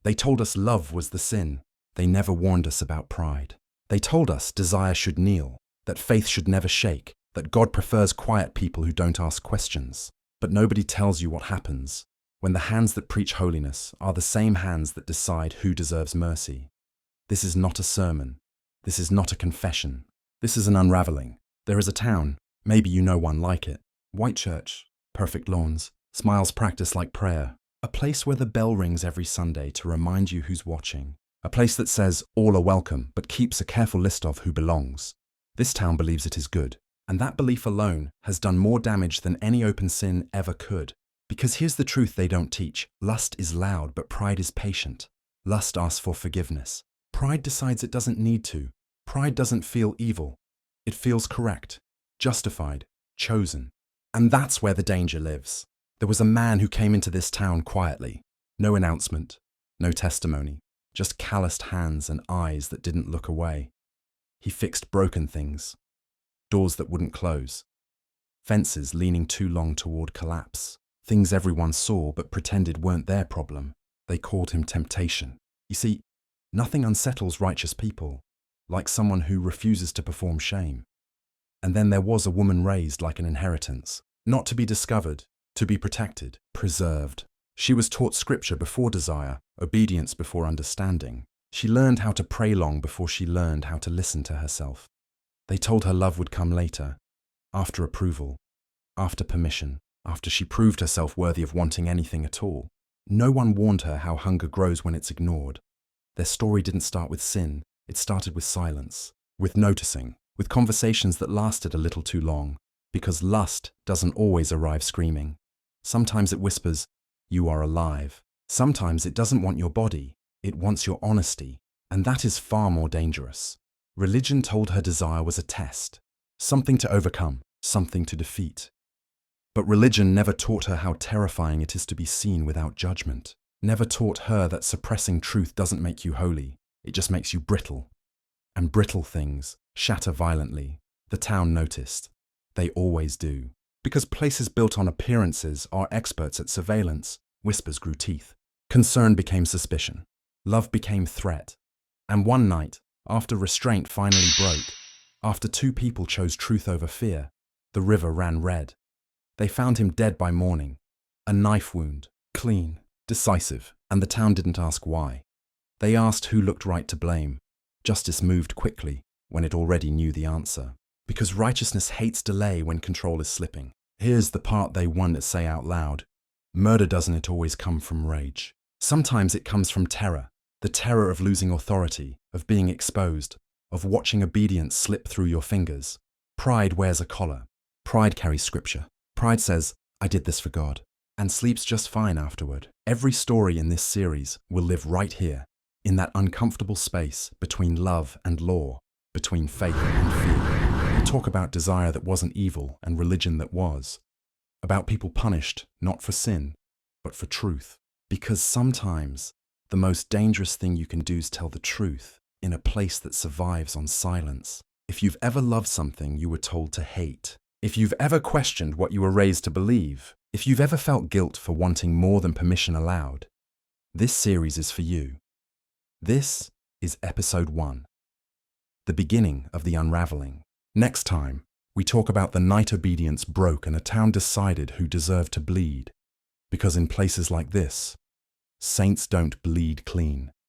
They told us love was the sin. They never warned us about pride. They told us desire should kneel, that faith should never shake, that God prefers quiet people who don't ask questions. But nobody tells you what happens when the hands that preach holiness are the same hands that decide who deserves mercy. This is not a sermon. This is not a confession. This is an unraveling. There is a town, maybe you know one like it. White church, perfect lawns, smiles practiced like prayer. A place where the bell rings every Sunday to remind you who's watching. A place that says all are welcome, but keeps a careful list of who belongs. This town believes it is good, and that belief alone has done more damage than any open sin ever could. Because here's the truth they don't teach. Lust is loud, but pride is patient. Lust asks for forgiveness. Pride decides it doesn't need to. Pride doesn't feel evil. It feels correct, justified, chosen. And that's where the danger lives. There was a man who came into this town quietly. No announcement, no testimony, just calloused hands and eyes that didn't look away. He fixed broken things, doors that wouldn't close, fences leaning too long toward collapse, things everyone saw but pretended weren't their problem. They called him temptation. You see, nothing unsettles righteous people like someone who refuses to perform shame. And then there was a woman raised like an inheritance, not to be discovered, to be protected, preserved. She was taught scripture before desire, obedience before understanding. She learned how to pray long before she learned how to listen to herself. They told her love would come later, after approval, after permission, after she proved herself worthy of wanting anything at all. No one warned her how hunger grows when it's ignored. Their story didn't start with sin, it started with silence, with noticing, with conversations that lasted a little too long, because lust doesn't always arrive screaming. Sometimes it whispers, "You are alive." Sometimes it doesn't want your body, it wants your honesty, and that is far more dangerous. Religion told her desire was a test, something to overcome, something to defeat. But religion never taught her how terrifying it is to be seen without judgment, never taught her that suppressing truth doesn't make you holy, it just makes you brittle. And brittle things shatter violently. The town noticed. They always do. Because places built on appearances are experts at surveillance, whispers grew teeth. Concern became suspicion. Love became threat. And one night, after restraint finally broke, after two people chose truth over fear, the river ran red. They found him dead by morning. A knife wound, clean, decisive, and the town didn't ask why. They asked who looked right to blame. Justice moved quickly when it already knew the answer. Because righteousness hates delay when control is slipping. Here's the part they won't say out loud. Murder doesn't always come from rage. Sometimes it comes from terror. The terror of losing authority, of being exposed, of watching obedience slip through your fingers. Pride wears a collar. Pride carries scripture. Pride says, "I did this for God," and sleeps just fine afterward. Every story in this series will live right here, in that uncomfortable space between love and law, between faith and fear. We'll talk about desire that wasn't evil and religion that was. About people punished, not for sin, but for truth. Because sometimes the most dangerous thing you can do is tell the truth in a place that survives on silence. If you've ever loved something you were told to hate, if you've ever questioned what you were raised to believe, if you've ever felt guilt for wanting more than permission allowed, this series is for you. This is episode 1, the beginning of the unraveling. Next time, we talk about the night obedience broke and a town decided who deserved to bleed. Because in places like this, saints don't bleed clean.